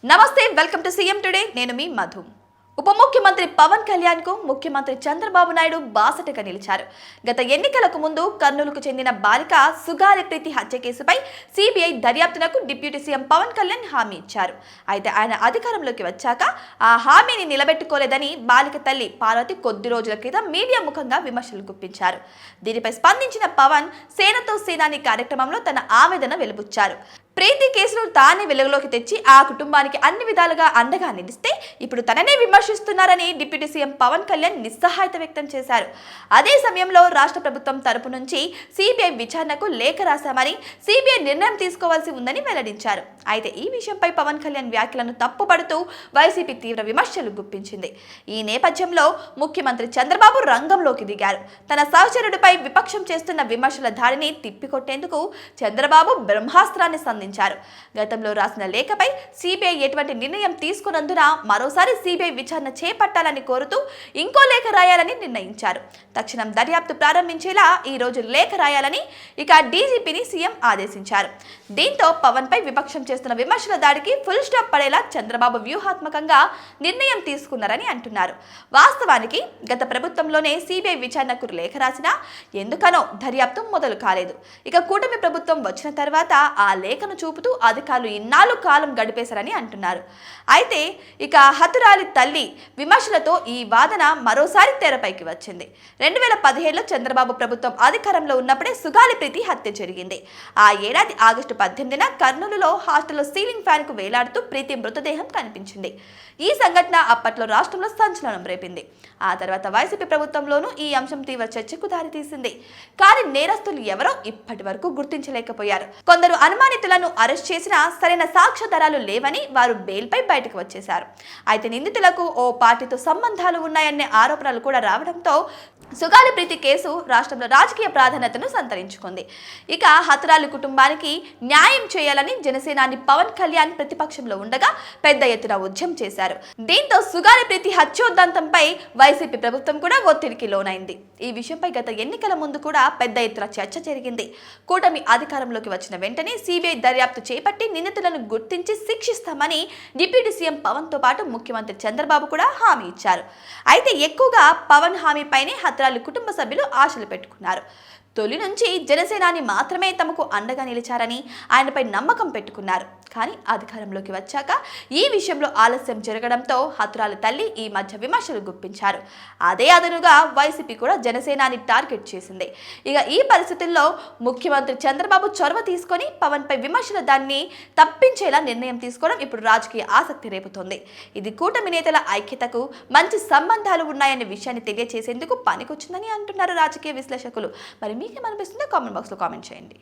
నమస్తే, welcome to CM today. నేను మీ మధు. ఉప ముఖ్యమంత్రి పవన్ కళ్యాణ్ కు ముఖ్యమంత్రి చంద్రబాబు నాయుడు బాసటగా నిలిచారు. గత ఎన్నికలకు ముందు కర్నూలుకు చెందిన బాలిక సుగాలి ప్రీతి హత్య కేసుపై సిబిఐ దర్యాప్తునకు డిప్యూటీ సీఎం పవన్ కళ్యాణ్ హామీ ఇచ్చారు. అయితే ఆయన అధికారంలోకి వచ్చాక ఆ హామీని నిలబెట్టుకోలేదని బాలిక తల్లి పార్వతి కొద్ది రోజుల క్రితం మీడియా ముఖంగా విమర్శలు గుప్పించారు. దీనిపై స్పందించిన పవన్ సేనతో సేనాని కార్యక్రమంలో తన ఆవేదన వెలుబుచ్చారు. ప్రీతి కేసును తానే వెలుగులోకి తెచ్చి ఆ కుటుంబానికి అన్ని విధాలుగా అండగా నిలిస్తే ఇప్పుడు తననే విమర్శిస్తున్నారని డిప్యూటీ సీఎం పవన్ కళ్యాణ్ నిస్సహాయత వ్యక్తం చేశారు. అదే సమయంలో రాష్ట్ర ప్రభుత్వం తరపు నుంచి సిబిఐ విచారణకు లేఖ రాశామని, సిబిఐ నిర్ణయం తీసుకోవాల్సి ఉందని వెల్లడించారు. అయితే ఈ విషయంపై పవన్ కళ్యాణ్ వ్యాఖ్యలను తప్పుపడుతూ వైసీపీ తీవ్ర విమర్శలు గుప్పించింది. ఈ నేపథ్యంలో ముఖ్యమంత్రి చంద్రబాబు రంగంలోకి దిగారు. తన సహచరుడిపై విపక్షం చేస్తున్న విమర్శల దాడిని తిప్పికొట్టేందుకు చంద్రబాబు బ్రహ్మాస్త్రాన్ని సంధించారు. గతంలో రాసిన లేఖపై సిబిఐ ఎటువంటి నిర్ణయం తీసుకున్నందున మరోసారి సిబిఐ విచారణ చేపట్టాలని కోరుతూ ఇంకో లేఖ రాయాలని నిర్ణయించారు. తక్షణం దర్యాప్తు ప్రారంభించేలా ఈ రోజు లేఖ రాయాలని ఇక డీజీపీని సీఎం ఆదేశించారు. దీంతో పవన్ పై విపక్షం చేస్తున్న విమర్శల దాడికి ఫుల్ స్టాప్ పడేలా చంద్రబాబు వ్యూహాత్మకంగా నిర్ణయం తీసుకున్నారని అంటున్నారు. వాస్తవానికి గత ప్రభుత్వంలోనే సిబిఐ విచారణకు లేఖ రాసినా ఎందుకనో దర్యాప్తు మొదలు కాలేదు. ఇక కూటమి ప్రభుత్వం వచ్చిన తర్వాత ఆ లేఖను చూపుతూ అధికారులు ఇన్నాళ్ళు కాలం గడిపేశారని అంటున్నారు. అయితే ఇక హతురాలి తల్లి విమర్శలతో ఈ వాదన మరోసారి తెరపైకి వచ్చింది. 2017లో చంద్రబాబు ప్రభుత్వం అధికారంలో ఉన్నప్పుడే సుగాలి ప్రీతి హత్య జరిగింది. ఆ ఏడాది ఆగస్టు 18న కర్నూలులో హాస్టల్లో సీలింగ్ ఫ్యాన్ కు వేలాడుతూ ప్రీతి మృతదేహం కనిపించింది. ఈ సంఘటన అప్పట్లో రాష్ట్రంలో సంచలనం రేపింది. ఆ తర్వాత వైసీపీ ప్రభుత్వంలోనూ ఈ అంశం తీవ్ర చర్చకు దారితీసింది. కానీ నేరస్తులు ఎవరో ఇప్పటి వరకు గుర్తించలేకపోయారు. కొందరు అనుమానితులను అరెస్ట్ చేసినా సరైన సాక్ష్యాధారాలు లేవని వారు బెయిల్పై బయటకు వచ్చేశారు. అయితే నిందితులకు ఓ పార్టీతో సంబంధాలు ఉన్నాయనే ఆరోపణలు కూడా రావడంతో సుగాలి ప్రీతి కేసు రాష్ట్రంలో రాజకీయ ప్రాధాన్యతను సంతరించుకుంది. ఇక హతురాలి కుటుంబానికి న్యాయం చేయాలని జనసేనాని పవన్ కళ్యాణ్ ప్రతిపక్షంలో ఉండగా పెద్ద ఎత్తున ఉద్యమం చేశారు. దీంతో సుగాలి ప్రీతి హత్యోదంతంపై వైసీపీ ప్రభుత్వం కూడా ఒత్తిడికి లోనైంది. ఈ విషయంపై గత ఎన్నికల ముందు కూడా పెద్ద ఎత్తున చర్చ జరిగింది. కూటమి అధికారంలోకి వచ్చిన వెంటనే సిబిఐ దర్యాప్తు చేపట్టి నిందితులను గుర్తించి శిక్షిస్తామని డిప్యూటీ సీఎం పవన్ తో పాటు ముఖ్యమంత్రి చంద్రబాబు కూడా హామీ ఇచ్చారు. అయితే ఎక్కువగా పవన్ హామీపైనే హతురాలి కుటుంబ సభ్యులు ఆశలు పెట్టుకున్నారు. తొలి నుంచి జనసేనాని మాత్రమే తమకు అండగా నిలిచారని ఆయనపై నమ్మకం పెట్టుకున్నారు. కానీ అధికారంలోకి వచ్చాక ఈ విషయంలో ఆలస్యం జరగడంతో హతురాలి తల్లి ఈ మధ్య విమర్శలు గుప్పించారు. అదే అదనుగా వైసీపీ కూడా జనసేనాని టార్గెట్ చేసింది. ఇక ఈ పరిస్థితుల్లో ముఖ్యమంత్రి చంద్రబాబు చొరవ తీసుకొని పవన్ పై విమర్శల దాన్ని తప్పించేలా నిర్ణయం తీసుకోవడం ఇప్పుడు రాజకీయ ఆసక్తి రేపుతోంది. ఇది కూటమి నేతల ఐక్యతకు మంచి సంబంధాలు ఉన్నాయనే విషయాన్ని తెలియజేసేందుకు పనికొచ్చిందని అంటున్నారు రాజకీయ విశ్లేషకులు. మరి మీకేమనిపిస్తుందో కామెంట్ బాక్స్లో కామెంట్ చేయండి.